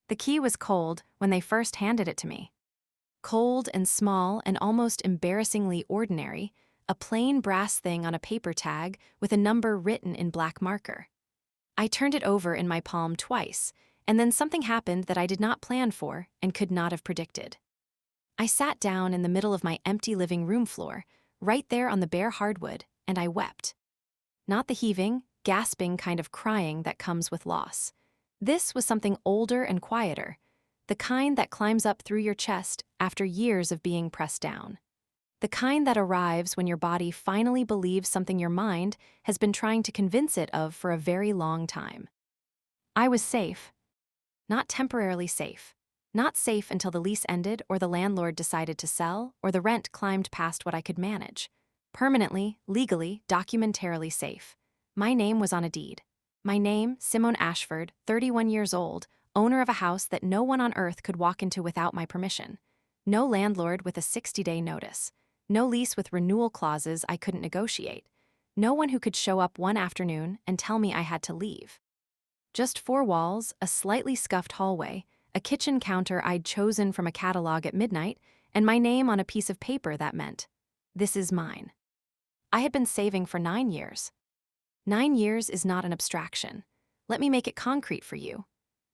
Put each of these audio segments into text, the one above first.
The key was cold when they first handed it to me. Cold and small and almost embarrassingly ordinary, a plain brass thing on a paper tag with a number written in black marker. I turned it over in my palm twice, and then something happened that I did not plan for and could not have predicted. I sat down in the middle of my empty living room floor, right there on the bare hardwood, and I wept. Not the heaving, gasping kind of crying that comes with loss. This was something older and quieter, the kind that climbs up through your chest after years of being pressed down. The kind that arrives when your body finally believes something your mind has been trying to convince it of for a very long time. I was safe. Not temporarily safe. Not safe until the lease ended or the landlord decided to sell or the rent climbed past what I could manage. Permanently, legally, documentarily safe. My name was on a deed. My name, Simone Ashford, 31 years old, owner of a house that no one on earth could walk into without my permission. No landlord with a 60-day notice. No lease with renewal clauses I couldn't negotiate. No one who could show up one afternoon and tell me I had to leave. Just 4 walls, a slightly scuffed hallway, a kitchen counter I'd chosen from a catalog at midnight, and my name on a piece of paper that meant, "This is mine." I had been saving for 9 years. 9 years is not an abstraction. Let me make it concrete for you.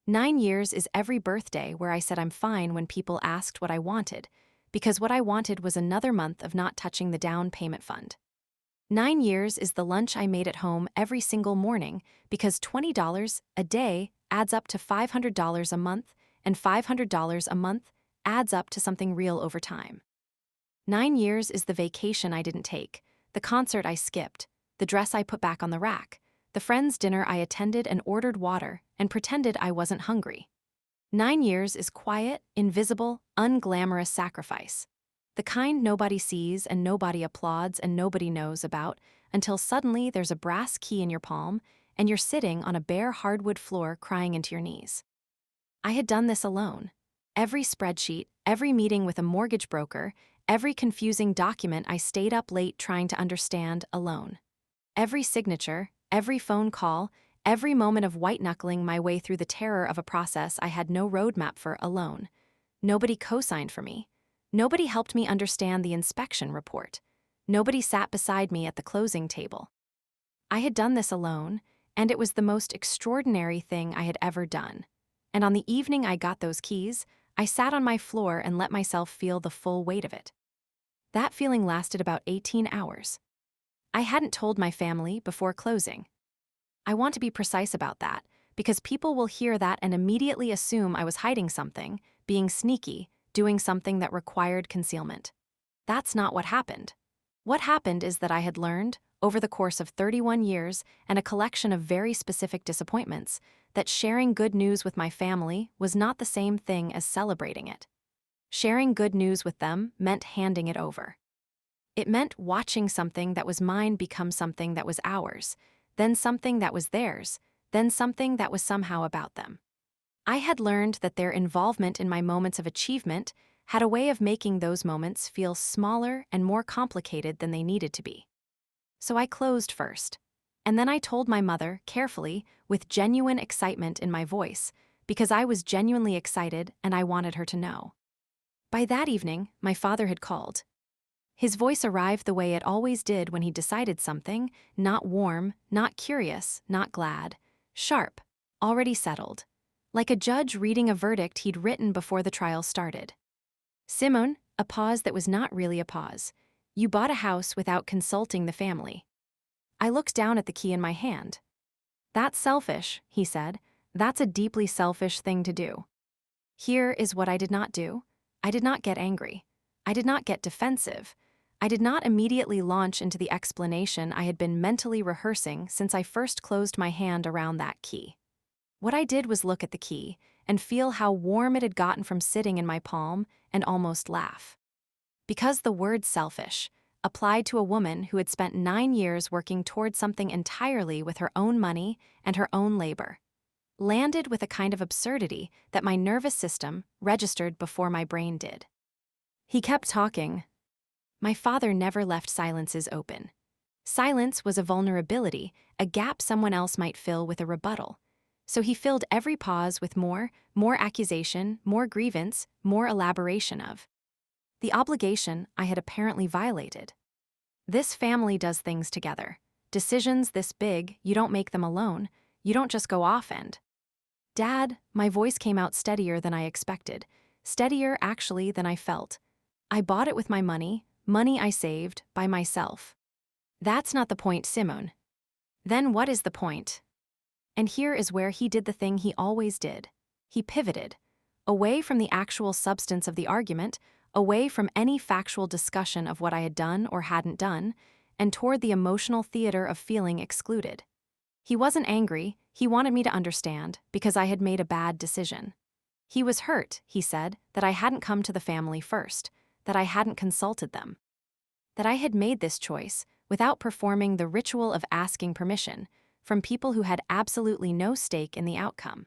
9 years is every birthday where I said I'm fine when people asked what I wanted, because what I wanted was another month of not touching the down payment fund. 9 years is the lunch I made at home every single morning because $20 a day adds up to $500 a month, and $500 a month adds up to something real over time. 9 years is the vacation I didn't take, the concert I skipped, the dress I put back on the rack, the friend's dinner I attended and ordered water and pretended I wasn't hungry. 9 years is quiet, invisible, unglamorous sacrifice. The kind nobody sees and nobody applauds and nobody knows about until suddenly there's a brass key in your palm and you're sitting on a bare hardwood floor crying into your knees. I had done this alone. Every spreadsheet, every meeting with a mortgage broker, every confusing document I stayed up late trying to understand alone. Every signature, every phone call, every moment of white-knuckling my way through the terror of a process I had no roadmap for alone. Nobody co-signed for me. Nobody helped me understand the inspection report. Nobody sat beside me at the closing table. I had done this alone, and it was the most extraordinary thing I had ever done. And on the evening I got those keys, I sat on my floor and let myself feel the full weight of it. That feeling lasted about 18 hours. I hadn't told my family before closing. I want to be precise about that, because people will hear that and immediately assume I was hiding something, being sneaky, doing something that required concealment. That's not what happened. What happened is that I had learned, over the course of 31 years and a collection of very specific disappointments, that sharing good news with my family was not the same thing as celebrating it. Sharing good news with them meant handing it over. It meant watching something that was mine become something that was ours, then something that was theirs, then something that was somehow about them. I had learned that their involvement in my moments of achievement had a way of making those moments feel smaller and more complicated than they needed to be. So I closed first. And then I told my mother, carefully, with genuine excitement in my voice, because I was genuinely excited and I wanted her to know. By that evening, my father had called. His voice arrived the way it always did when he decided something, not warm, not curious, not glad, sharp, already settled. Like a judge reading a verdict he'd written before the trial started. "Simone," a pause that was not really a pause. "You bought a house without consulting the family." I looked down at the key in my hand. "That's selfish," he said. "That's a deeply selfish thing to do." Here is what I did not do. I did not get angry. I did not get defensive. I did not immediately launch into the explanation I had been mentally rehearsing since I first closed my hand around that key. What I did was look at the key and feel how warm it had gotten from sitting in my palm and almost laugh. Because the word selfish applied to a woman who had spent 9 years working toward something entirely with her own money and her own labor, landed with a kind of absurdity that my nervous system registered before my brain did. He kept talking. My father never left silences open. Silence was a vulnerability, a gap someone else might fill with a rebuttal. So he filled every pause with more accusation, more grievance, more elaboration of the obligation I had apparently violated. This family does things together. Decisions this big, you don't make them alone. You don't just go off and. Dad, my voice came out steadier than I expected. Steadier, actually, than I felt. I bought it with my money I saved, by myself. That's not the point, Simone. Then what is the point? And here is where he did the thing he always did. He pivoted. Away from the actual substance of the argument, away from any factual discussion of what I had done or hadn't done, and toward the emotional theater of feeling excluded. He wasn't angry, he wanted me to understand, because I had made a bad decision. He was hurt, he said, that I hadn't come to the family first, that I hadn't consulted them. That I had made this choice without performing the ritual of asking permission from people who had absolutely no stake in the outcome.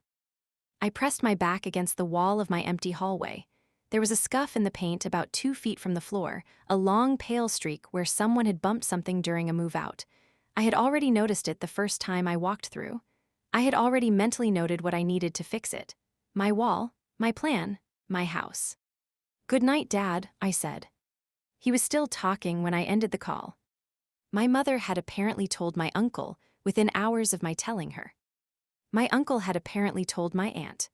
I pressed my back against the wall of my empty hallway. There was a scuff in the paint about 2 feet from the floor, a long pale streak where someone had bumped something during a move out. I had already noticed it the first time I walked through. I had already mentally noted what I needed to fix it. My wall, my plan, my house. "Good night, Dad," I said. He was still talking when I ended the call. My mother had apparently told my uncle within hours of my telling her. My uncle had apparently told my aunt.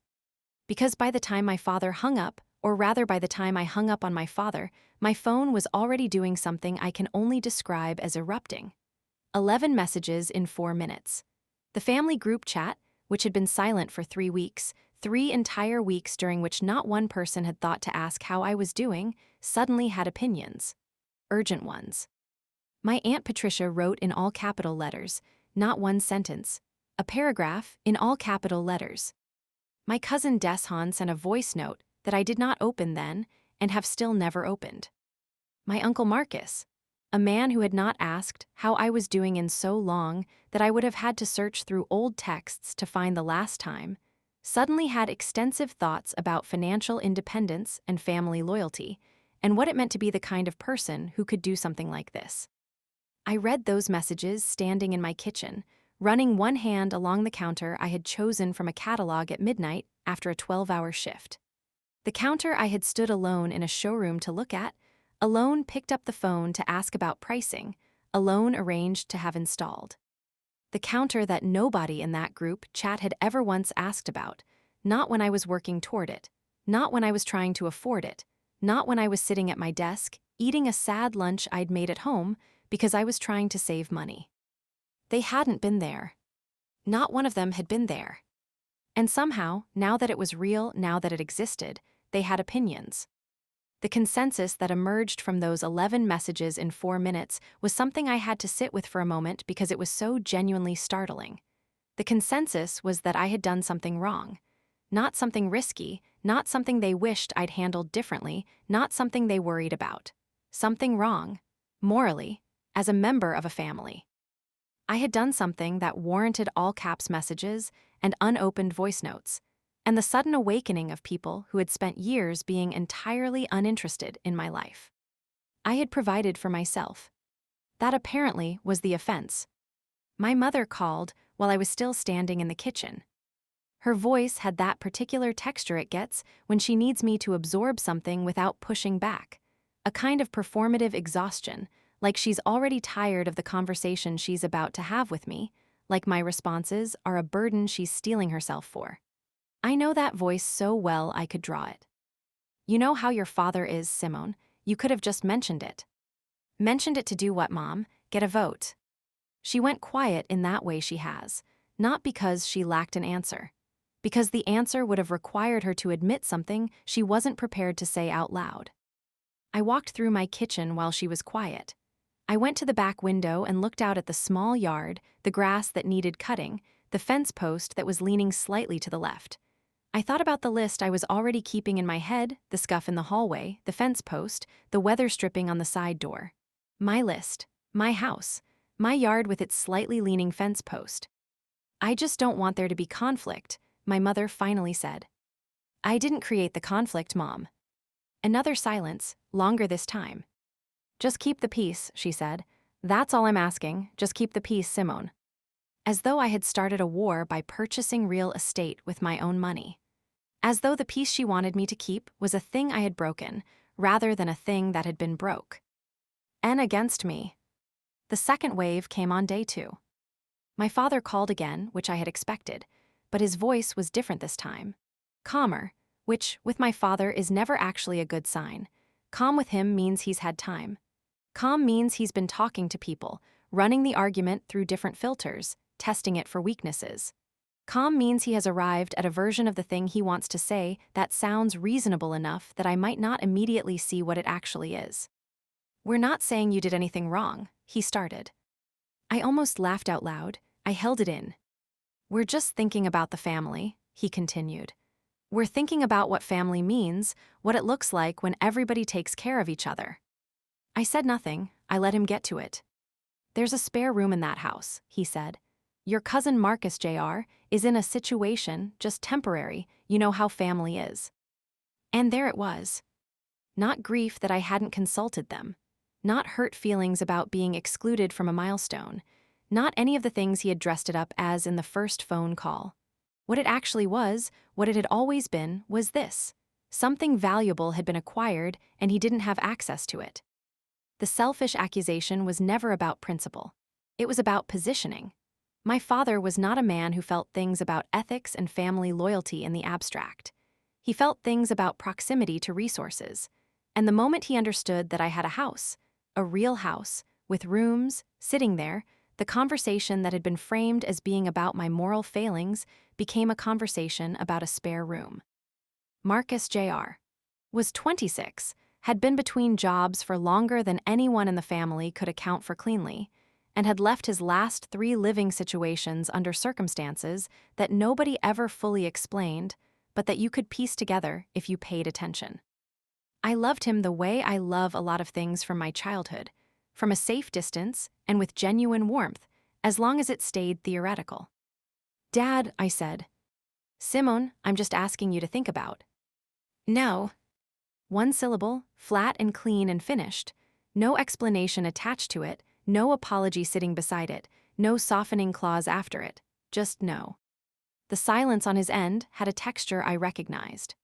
Because by the time my father hung up, or rather by the time I hung up on my father, my phone was already doing something I can only describe as erupting. 11 messages in 4 minutes. The family group chat, which had been silent for 3 weeks, 3 entire weeks during which not one person had thought to ask how I was doing, suddenly had opinions. Urgent ones. My Aunt Patricia wrote in all capital letters, not one sentence. A paragraph in all capital letters. My cousin Deshan sent a voice note that I did not open then and have still never opened. My Uncle Marcus, a man who had not asked how I was doing in so long that I would have had to search through old texts to find the last time, suddenly had extensive thoughts about financial independence and family loyalty, and what it meant to be the kind of person who could do something like this. I read those messages standing in my kitchen, running one hand along the counter I had chosen from a catalog at midnight after a 12-hour shift. The counter I had stood alone in a showroom to look at, alone picked up the phone to ask about pricing, alone arranged to have installed. The counter that nobody in that group chat had ever once asked about, not when I was working toward it, not when I was trying to afford it, not when I was sitting at my desk, eating a sad lunch I'd made at home because I was trying to save money. They hadn't been there. Not one of them had been there. And somehow, now that it was real, now that it existed, they had opinions. The consensus that emerged from those 11 messages in 4 minutes was something I had to sit with for a moment because it was so genuinely startling. The consensus was that I had done something wrong. Not something risky, not something they wished I'd handled differently, not something they worried about. Something wrong, morally, as a member of a family. I had done something that warranted all caps messages and unopened voice notes, and the sudden awakening of people who had spent years being entirely uninterested in my life. I had provided for myself. That apparently was the offense. My mother called while I was still standing in the kitchen. Her voice had that particular texture it gets when she needs me to absorb something without pushing back, a kind of performative exhaustion, like she's already tired of the conversation she's about to have with me, like my responses are a burden she's steeling herself for. I know that voice so well I could draw it. "You know how your father is, Simone. You could have just mentioned it." "Mentioned it to do what, Mom? Get a vote?" She went quiet in that way she has, not because she lacked an answer, because the answer would have required her to admit something she wasn't prepared to say out loud. I walked through my kitchen while she was quiet. I went to the back window and looked out at the small yard, the grass that needed cutting, the fence post that was leaning slightly to the left. I thought about the list I was already keeping in my head, the scuff in the hallway, the fence post, the weather stripping on the side door. My list, my house, my yard with its slightly leaning fence post. "I just don't want there to be conflict," my mother finally said. "I didn't create the conflict, Mom." Another silence, longer this time. "Just keep the peace," she said. "That's all I'm asking, just keep the peace, Simone." as though I had started a war by purchasing real estate with my own money. As though the peace she wanted me to keep was a thing I had broken, rather than a thing that had been broke. And against me. The second wave came on day 2. My father called again, which I had expected, but his voice was different this time. Calmer, which, with my father, is never actually a good sign. Calm with him means he's had time. Calm means he's been talking to people, running the argument through different filters, testing it for weaknesses. Calm means he has arrived at a version of the thing he wants to say that sounds reasonable enough that I might not immediately see what it actually is. "We're not saying you did anything wrong," he started. I almost laughed out loud. I held it in. "We're just thinking about the family," he continued. "We're thinking about what family means, what it looks like when everybody takes care of each other." I said nothing. I let him get to it. "There's a spare room in that house," he said. "Your cousin Marcus Jr. is in a situation, just temporary, you know how family is." And there it was. Not grief that I hadn't consulted them. Not hurt feelings about being excluded from a milestone. Not any of the things he had dressed it up as in the first phone call. What it actually was, what it had always been, was this. Something valuable had been acquired and he didn't have access to it. The selfish accusation was never about principle. It was about positioning. My father was not a man who felt things about ethics and family loyalty in the abstract. He felt things about proximity to resources. And the moment he understood that I had a house, a real house, with rooms, sitting there, the conversation that had been framed as being about my moral failings became a conversation about a spare room. Marcus Jr. was 26, had been between jobs for longer than anyone in the family could account for cleanly, and had left his last 3 living situations under circumstances that nobody ever fully explained, but that you could piece together if you paid attention. I loved him the way I love a lot of things from my childhood, from a safe distance and with genuine warmth, as long as it stayed theoretical. "Dad," I said. "Simone, I'm just asking you to think about." "No." One syllable, flat and clean and finished. No explanation attached to it, no apology sitting beside it, no softening clause after it, just no. The silence on his end had a texture I recognized.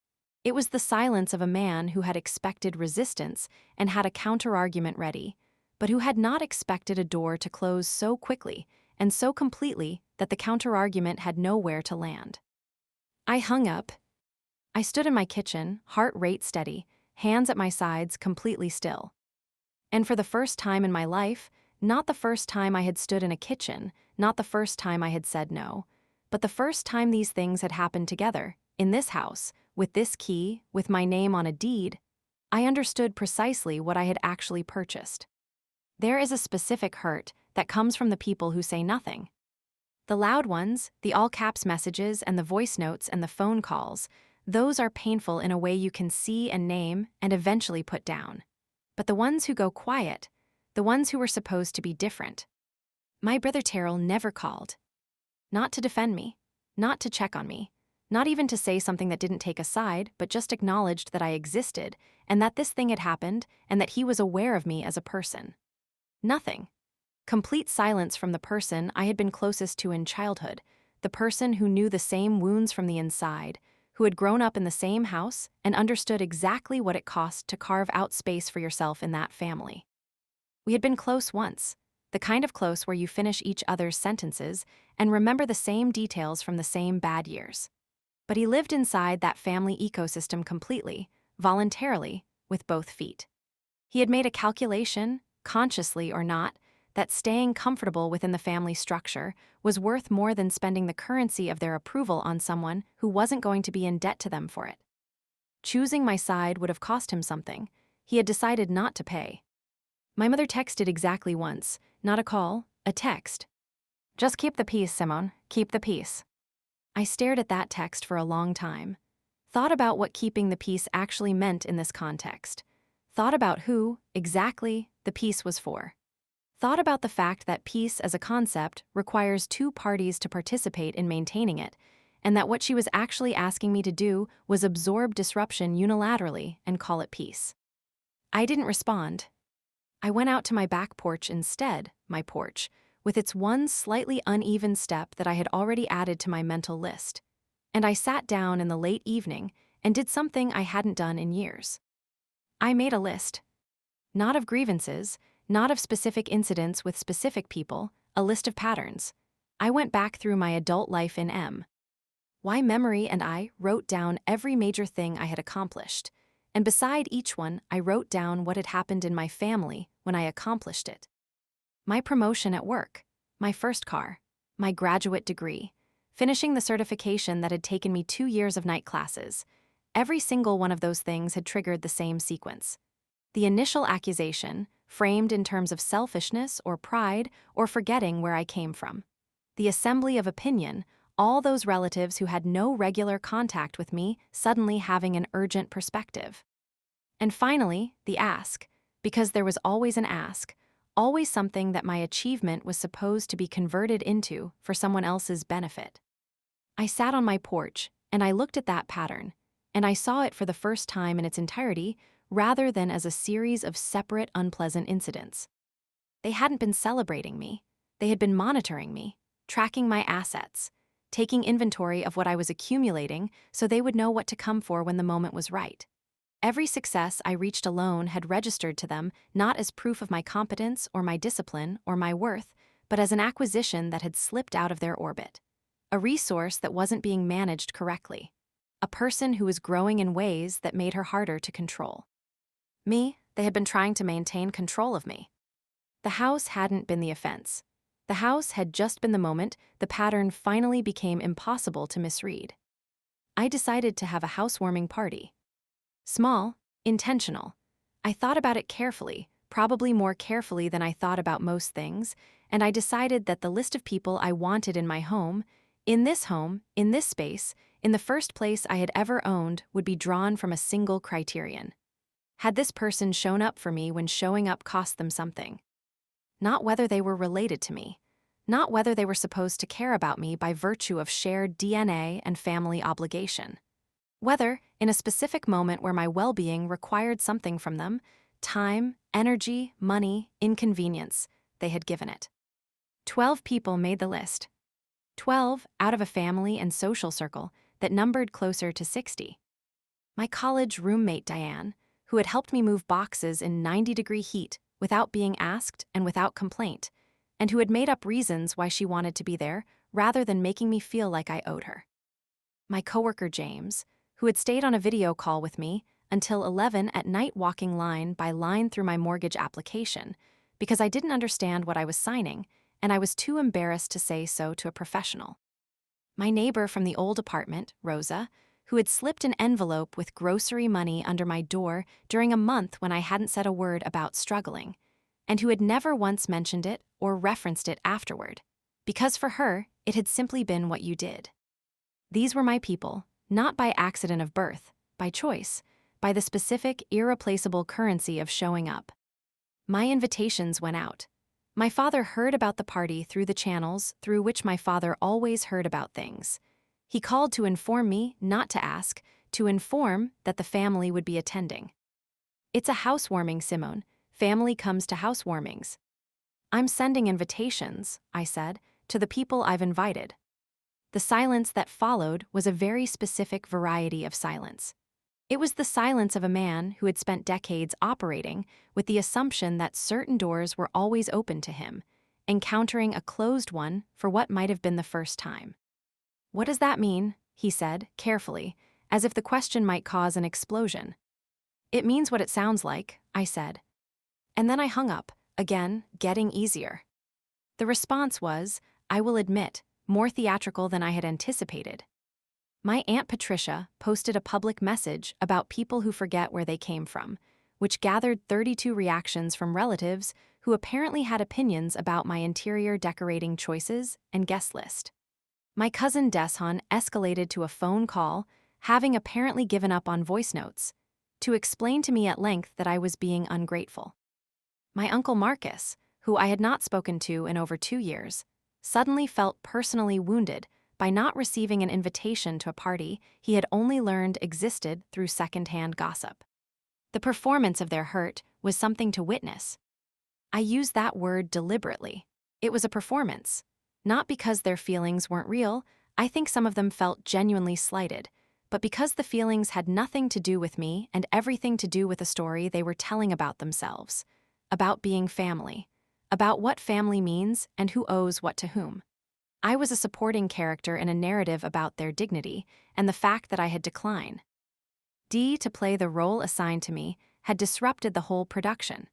It was the silence of a man who had expected resistance and had a counterargument ready, but who had not expected a door to close so quickly and so completely that the counterargument had nowhere to land. I hung up. I stood in my kitchen, heart rate steady, hands at my sides, completely still. And for the first time in my life, not the first time I had stood in a kitchen, not the first time I had said no, but the first time these things had happened together, in this house, with this key, with my name on a deed, I understood precisely what I had actually purchased. There is a specific hurt that comes from the people who say nothing. The loud ones, the all-caps messages and the voice notes and the phone calls, those are painful in a way you can see and name and eventually put down. But the ones who go quiet, the ones who were supposed to be different. My brother Terrell never called. Not to defend me, not to check on me, not even to say something that didn't take a side, but just acknowledged that I existed and that this thing had happened and that he was aware of me as a person. Nothing. Complete silence from the person I had been closest to in childhood, the person who knew the same wounds from the inside, who had grown up in the same house and understood exactly what it cost to carve out space for yourself in that family. We had been close once, the kind of close where you finish each other's sentences and remember the same details from the same bad years. But he lived inside that family ecosystem completely, voluntarily, with both feet. He had made a calculation, consciously or not, that staying comfortable within the family structure was worth more than spending the currency of their approval on someone who wasn't going to be in debt to them for it. Choosing my side would have cost him something. He had decided not to pay. My mother texted exactly once, not a call, a text. "Just keep the peace, Simone, keep the peace." I stared at that text for a long time. Thought about what keeping the peace actually meant in this context. Thought about who, exactly, the peace was for. Thought about the fact that peace as a concept requires 2 parties to participate in maintaining it, and that what she was actually asking me to do was absorb disruption unilaterally and call it peace. I didn't respond. I went out to my back porch instead, my porch, with its one slightly uneven step that I had already added to my mental list. And I sat down in the late evening and did something I hadn't done in years. I made a list. Not of grievances, not of specific incidents with specific people, a list of patterns. I went back through my adult life in my memory, and I wrote down every major thing I had accomplished. And beside each one, I wrote down what had happened in my family when I accomplished it. My promotion at work, my first car, my graduate degree, finishing the certification that had taken me 2 years of night classes. Every single one of those things had triggered the same sequence. The initial accusation, framed in terms of selfishness or pride or forgetting where I came from. The assembly of opinion, all those relatives who had no regular contact with me suddenly having an urgent perspective. And finally, the ask, because there was always an ask, always something that my achievement was supposed to be converted into for someone else's benefit. I sat on my porch, and I looked at that pattern, and I saw it for the first time in its entirety, rather than as a series of separate unpleasant incidents. They hadn't been celebrating me. They had been monitoring me, tracking my assets, taking inventory of what I was accumulating so they would know what to come for when the moment was right. Every success I reached alone had registered to them not as proof of my competence or my discipline or my worth, but as an acquisition that had slipped out of their orbit. A resource that wasn't being managed correctly. A person who was growing in ways that made her harder to control. Me, they had been trying to maintain control of me. The house hadn't been the offense. The house had just been the moment the pattern finally became impossible to misread. I decided to have a housewarming party. Small, intentional. I thought about it carefully, probably more carefully than I thought about most things, and I decided that the list of people I wanted in my home, in this space, in the first place I had ever owned, would be drawn from a single criterion. Had this person shown up for me when showing up cost them something? Not whether they were related to me, not whether they were supposed to care about me by virtue of shared DNA and family obligation. Whether, in a specific moment where my well-being required something from them, time, energy, money, inconvenience, they had given it. 12 people made the list. 12 out of a family and social circle that numbered closer to 60. My college roommate Diane, who had helped me move boxes in 90-degree heat without being asked and without complaint, and who had made up reasons why she wanted to be there rather than making me feel like I owed her. My coworker James, who had stayed on a video call with me until 11 at night walking line by line through my mortgage application because I didn't understand what I was signing and I was too embarrassed to say so to a professional. My neighbor from the old apartment, Rosa, who had slipped an envelope with grocery money under my door during a month when I hadn't said a word about struggling, and who had never once mentioned it or referenced it afterward, because for her, it had simply been what you did. These were my people, not by accident of birth, by choice, by the specific, irreplaceable currency of showing up. My invitations went out. My father heard about the party through the channels through which my father always heard about things. He called to inform me, not to ask, to inform that the family would be attending. It's a housewarming, Simone. Family comes to housewarmings. I'm sending invitations, I said, to the people I've invited. The silence that followed was a very specific variety of silence. It was the silence of a man who had spent decades operating with the assumption that certain doors were always open to him, encountering a closed one for what might have been the first time. What does that mean? He said, carefully, as if the question might cause an explosion. It means what it sounds like, I said. And then I hung up, again, getting easier. The response was, I will admit, more theatrical than I had anticipated. My Aunt Patricia posted a public message about people who forget where they came from, which gathered 32 reactions from relatives who apparently had opinions about my interior decorating choices and guest list. My cousin Deshan escalated to a phone call, having apparently given up on voice notes, to explain to me at length that I was being ungrateful. My uncle Marcus, who I had not spoken to in over 2 years, suddenly felt personally wounded by not receiving an invitation to a party he had only learned existed through second-hand gossip. The performance of their hurt was something to witness. I use that word deliberately. It was a performance. Not because their feelings weren't real, I think some of them felt genuinely slighted, but because the feelings had nothing to do with me and everything to do with a story they were telling about themselves, about being family, about what family means and who owes what to whom. I was a supporting character in a narrative about their dignity and the fact that I had declined. To play the role assigned to me had disrupted the whole production.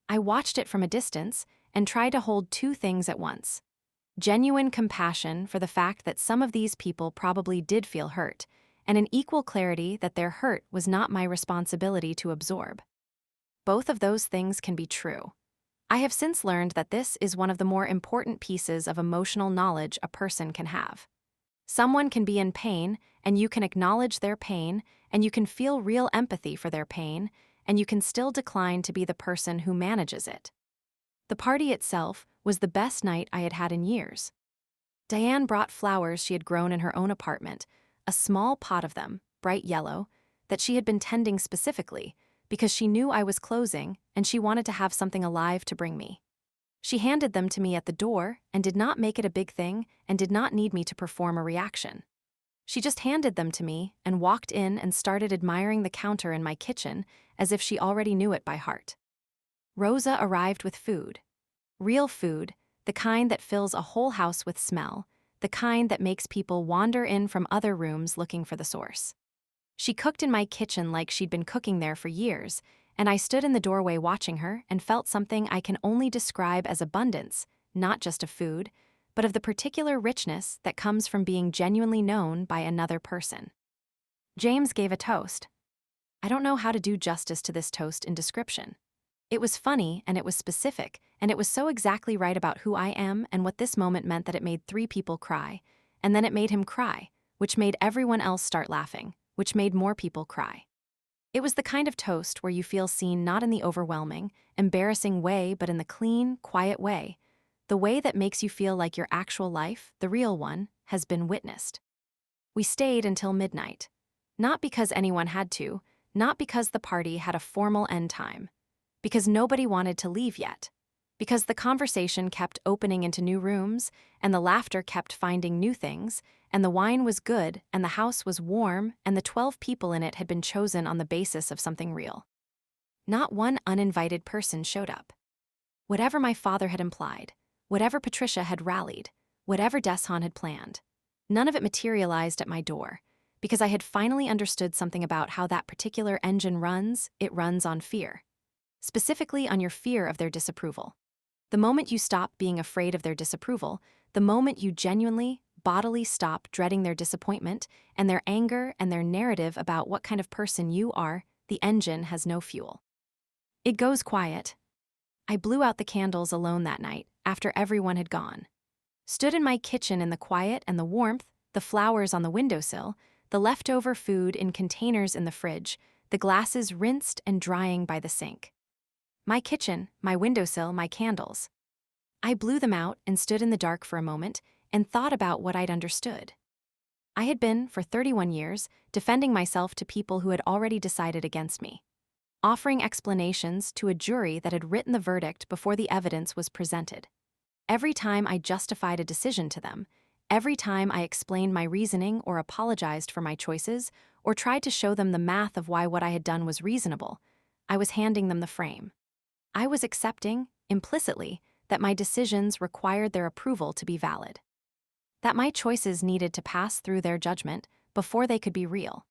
I watched it from a distance and tried to hold two things at once. Genuine compassion for the fact that some of these people probably did feel hurt, and an equal clarity that their hurt was not my responsibility to absorb. Both of those things can be true. I have since learned that this is one of the more important pieces of emotional knowledge a person can have. Someone can be in pain, and you can acknowledge their pain, and you can feel real empathy for their pain, and you can still decline to be the person who manages it. The party itself was the best night I had had in years. Diane brought flowers she had grown in her own apartment, a small pot of them, bright yellow, that she had been tending specifically because she knew I was closing and she wanted to have something alive to bring me. She handed them to me at the door and did not make it a big thing and did not need me to perform a reaction. She just handed them to me and walked in and started admiring the counter in my kitchen as if she already knew it by heart. Rosa arrived with food. Real food, the kind that fills a whole house with smell, the kind that makes people wander in from other rooms looking for the source. She cooked in my kitchen like she'd been cooking there for years, and I stood in the doorway watching her and felt something I can only describe as abundance, not just of food, but of the particular richness that comes from being genuinely known by another person. James gave a toast. I don't know how to do justice to this toast in description. It was funny and it was specific, and it was so exactly right about who I am and what this moment meant that it made 3 people cry, and then it made him cry, which made everyone else start laughing, which made more people cry. It was the kind of toast where you feel seen not in the overwhelming, embarrassing way but in the clean, quiet way, the way that makes you feel like your actual life, the real one, has been witnessed. We stayed until midnight. Not because anyone had to, not because the party had a formal end time, because nobody wanted to leave yet, because the conversation kept opening into new rooms, and the laughter kept finding new things, and the wine was good, and the house was warm, and the 12 people in it had been chosen on the basis of something real. Not one uninvited person showed up. Whatever my father had implied, whatever Patricia had rallied, whatever Deshan had planned, none of it materialized at my door, because I had finally understood something about how that particular engine runs. It runs on fear. Specifically on your fear of their disapproval. The moment you stop being afraid of their disapproval, the moment you genuinely, bodily stop dreading their disappointment and their anger and their narrative about what kind of person you are, the engine has no fuel. It goes quiet. I blew out the candles alone that night, after everyone had gone. Stood in my kitchen in the quiet and the warmth, the flowers on the windowsill, the leftover food in containers in the fridge, the glasses rinsed and drying by the sink. My kitchen, my windowsill, my candles. I blew them out and stood in the dark for a moment and thought about what I'd understood. I had been, for 31 years, defending myself to people who had already decided against me, offering explanations to a jury that had written the verdict before the evidence was presented. Every time I justified a decision to them, every time I explained my reasoning or apologized for my choices or tried to show them the math of why what I had done was reasonable, I was handing them the frame. I was accepting, implicitly, that my decisions required their approval to be valid. That my choices needed to pass through their judgment before they could be real.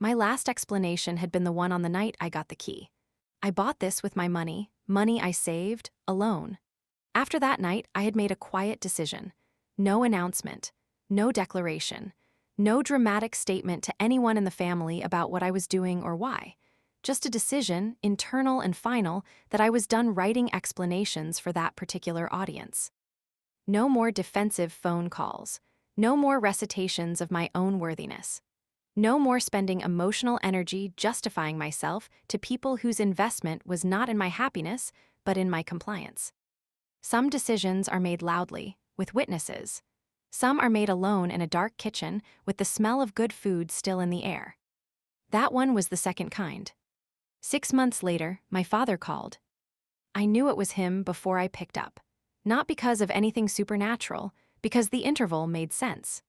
My last explanation had been the one on the night I got the key. I bought this with my money I saved, alone. After that night, I had made a quiet decision. No announcement, no declaration, no dramatic statement to anyone in the family about what I was doing or why. Just a decision, internal and final, that I was done writing explanations for that particular audience. No more defensive phone calls. No more recitations of my own worthiness. No more spending emotional energy justifying myself to people whose investment was not in my happiness, but in my compliance. Some decisions are made loudly, with witnesses. Some are made alone in a dark kitchen with the smell of good food still in the air. That one was the second kind. 6 months later, my father called. I knew it was him before I picked up. Not because of anything supernatural, because the interval made sense.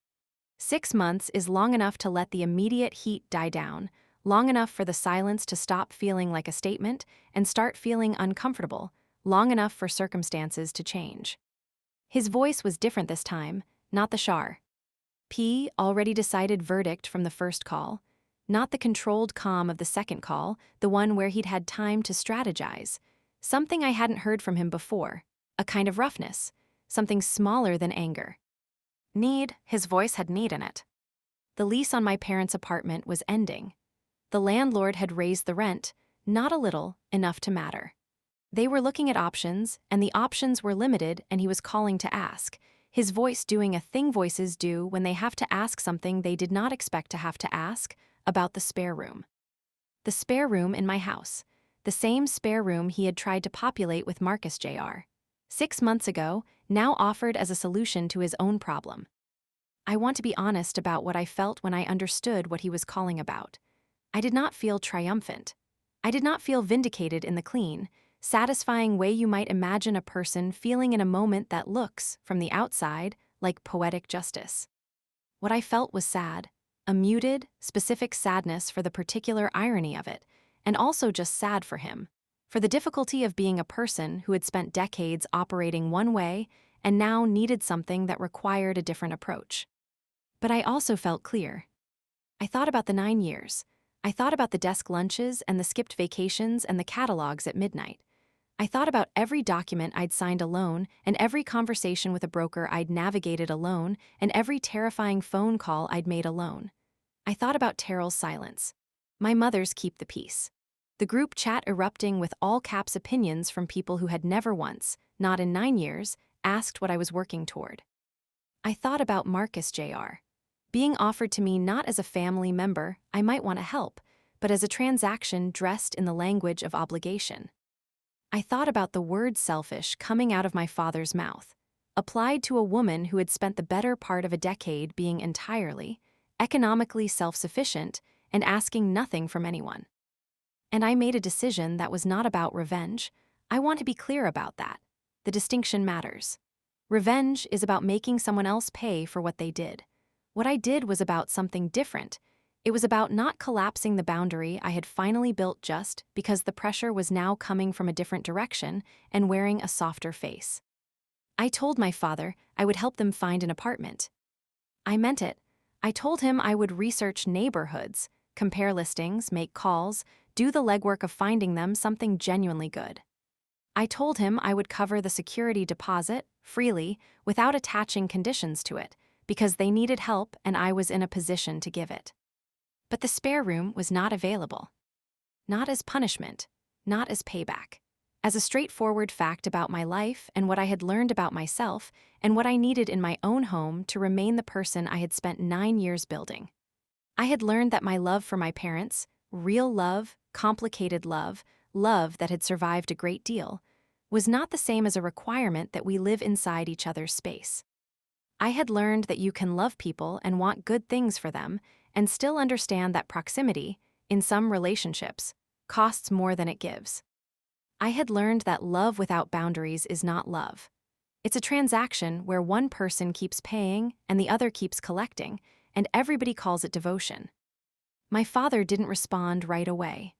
6 months is long enough to let the immediate heat die down, long enough for the silence to stop feeling like a statement and start feeling uncomfortable, long enough for circumstances to change. His voice was different this time, not the already decided verdict from the first call, not the controlled calm of the second call, the one where he'd had time to strategize. Something I hadn't heard from him before, a kind of roughness, something smaller than anger. Need, his voice had need in it. The lease on my parents' apartment was ending. The landlord had raised the rent, not a little, enough to matter. They were looking at options, and the options were limited, and he was calling to ask, his voice doing a thing voices do when they have to ask something they did not expect to have to ask, about the spare room. The spare room in my house. The same spare room he had tried to populate with Marcus Jr. 6 months ago, now offered as a solution to his own problem. I want to be honest about what I felt when I understood what he was calling about. I did not feel triumphant. I did not feel vindicated in the clean, satisfying way you might imagine a person feeling in a moment that looks, from the outside, like poetic justice. What I felt was sad, a muted, specific sadness for the particular irony of it, and also just sad for him, for the difficulty of being a person who had spent decades operating one way and now needed something that required a different approach. But I also felt clear. I thought about the 9 years. I thought about the desk lunches and the skipped vacations and the catalogs at midnight. I thought about every document I'd signed alone and every conversation with a broker I'd navigated alone and every terrifying phone call I'd made alone. I thought about Terrell's silence. My mother's keep the peace. The group chat erupting with all caps opinions from people who had never once, not in 9 years, asked what I was working toward. I thought about Marcus Jr. being offered to me not as a family member I might want to help, but as a transaction dressed in the language of obligation. I thought about the word selfish coming out of my father's mouth, applied to a woman who had spent the better part of a decade being entirely, economically self-sufficient and asking nothing from anyone. And I made a decision that was not about revenge. I want to be clear about that. The distinction matters. Revenge is about making someone else pay for what they did. What I did was about something different. It was about not collapsing the boundary I had finally built just because the pressure was now coming from a different direction and wearing a softer face. I told my father I would help them find an apartment. I meant it. I told him I would research neighborhoods, compare listings, make calls, do the legwork of finding them something genuinely good. I told him I would cover the security deposit, freely, without attaching conditions to it, because they needed help and I was in a position to give it. But the spare room was not available. Not as punishment, not as payback. As a straightforward fact about my life and what I had learned about myself and what I needed in my own home to remain the person I had spent 9 years building. I had learned that my love for my parents, real love, complicated love, love that had survived a great deal, was not the same as a requirement that we live inside each other's space. I had learned that you can love people and want good things for them and still understand that proximity, in some relationships, costs more than it gives. I had learned that love without boundaries is not love. It's a transaction where one person keeps paying and the other keeps collecting, and everybody calls it devotion. My father didn't respond right away.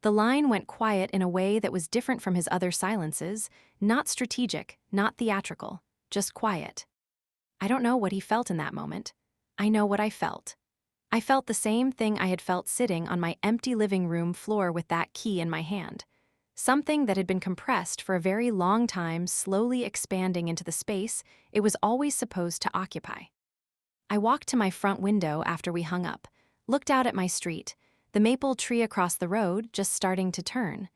The line went quiet in a way that was different from his other silences, not strategic, not theatrical, just quiet. I don't know what he felt in that moment. I know what I felt. I felt the same thing I had felt sitting on my empty living room floor with that key in my hand. Something that had been compressed for a very long time, slowly expanding into the space it was always supposed to occupy. I walked to my front window after we hung up, looked out at my street, the maple tree across the road just starting to turn,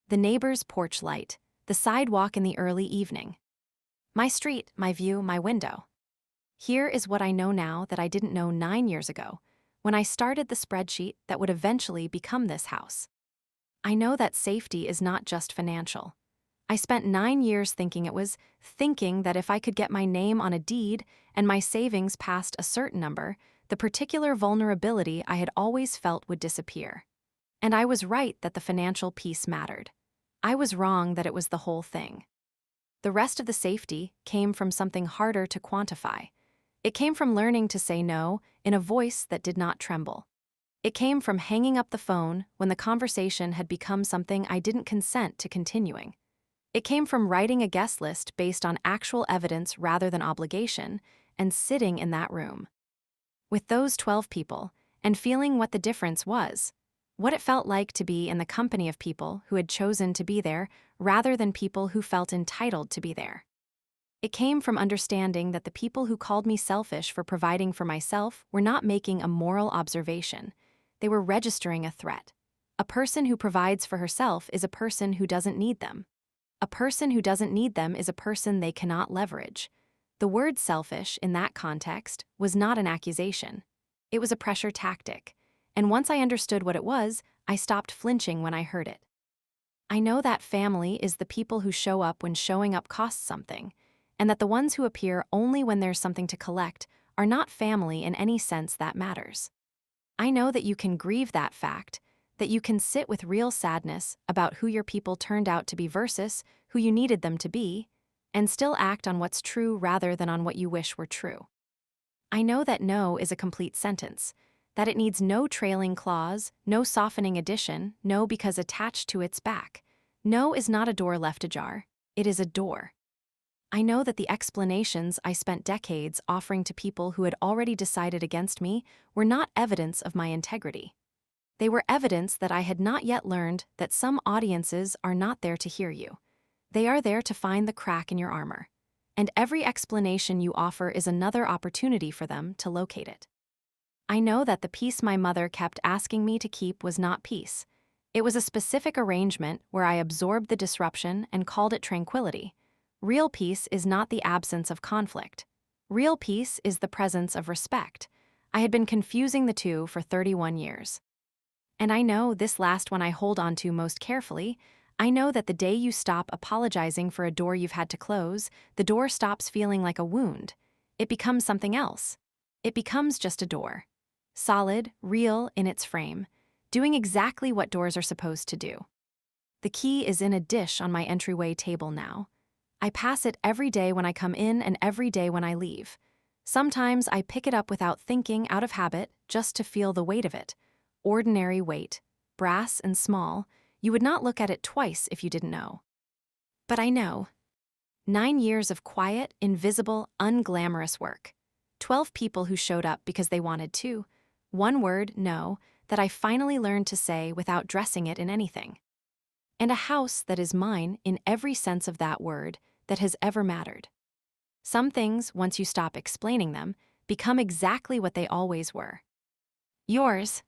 the neighbor's porch light, the sidewalk in the early evening. My street, my view, my window. Here is what I know now that I didn't know 9 years ago, when I started the spreadsheet that would eventually become this house. I know that safety is not just financial. I spent 9 years thinking that if I could get my name on a deed and my savings past a certain number, the particular vulnerability I had always felt would disappear. And I was right that the financial piece mattered. I was wrong that it was the whole thing. The rest of the safety came from something harder to quantify. It came from learning to say no in a voice that did not tremble. It came from hanging up the phone when the conversation had become something I didn't consent to continuing. It came from writing a guest list based on actual evidence rather than obligation, and sitting in that room with those 12 people and feeling what the difference was, what it felt like to be in the company of people who had chosen to be there rather than people who felt entitled to be there. It came from understanding that the people who called me selfish for providing for myself were not making a moral observation. They were registering a threat. A person who provides for herself is a person who doesn't need them. A person who doesn't need them is a person they cannot leverage. The word selfish, in that context, was not an accusation. It was a pressure tactic. And once I understood what it was, I stopped flinching when I heard it. I know that family is the people who show up when showing up costs something, and that the ones who appear only when there's something to collect are not family in any sense that matters. I know that you can grieve that fact, that you can sit with real sadness about who your people turned out to be versus who you needed them to be, and still act on what's true rather than on what you wish were true. I know that no is a complete sentence, that it needs no trailing clause, no softening addition, no because attached to its back. No is not a door left ajar, it is a door. I know that the explanations I spent decades offering to people who had already decided against me were not evidence of my integrity. They were evidence that I had not yet learned that some audiences are not there to hear you. They are there to find the crack in your armor. And every explanation you offer is another opportunity for them to locate it. I know that the peace my mother kept asking me to keep was not peace. It was a specific arrangement where I absorbed the disruption and called it tranquility. Real peace is not the absence of conflict. Real peace is the presence of respect. I had been confusing the two for 31 years. And I know this last one I hold on to most carefully. I know that the day you stop apologizing for a door you've had to close, the door stops feeling like a wound. It becomes something else. It becomes just a door. Solid, real in its frame, doing exactly what doors are supposed to do. The key is in a dish on my entryway table now. I pass it every day when I come in and every day when I leave. Sometimes I pick it up without thinking, out of habit, just to feel the weight of it. Ordinary weight, brass and small. You would not look at it twice if you didn't know. But I know. 9 years of quiet, invisible, unglamorous work. 12 people who showed up because they wanted to. One word, no, that I finally learned to say without dressing it in anything. And a house that is mine in every sense of that word that has ever mattered. Some things, once you stop explaining them, become exactly what they always were. Yours,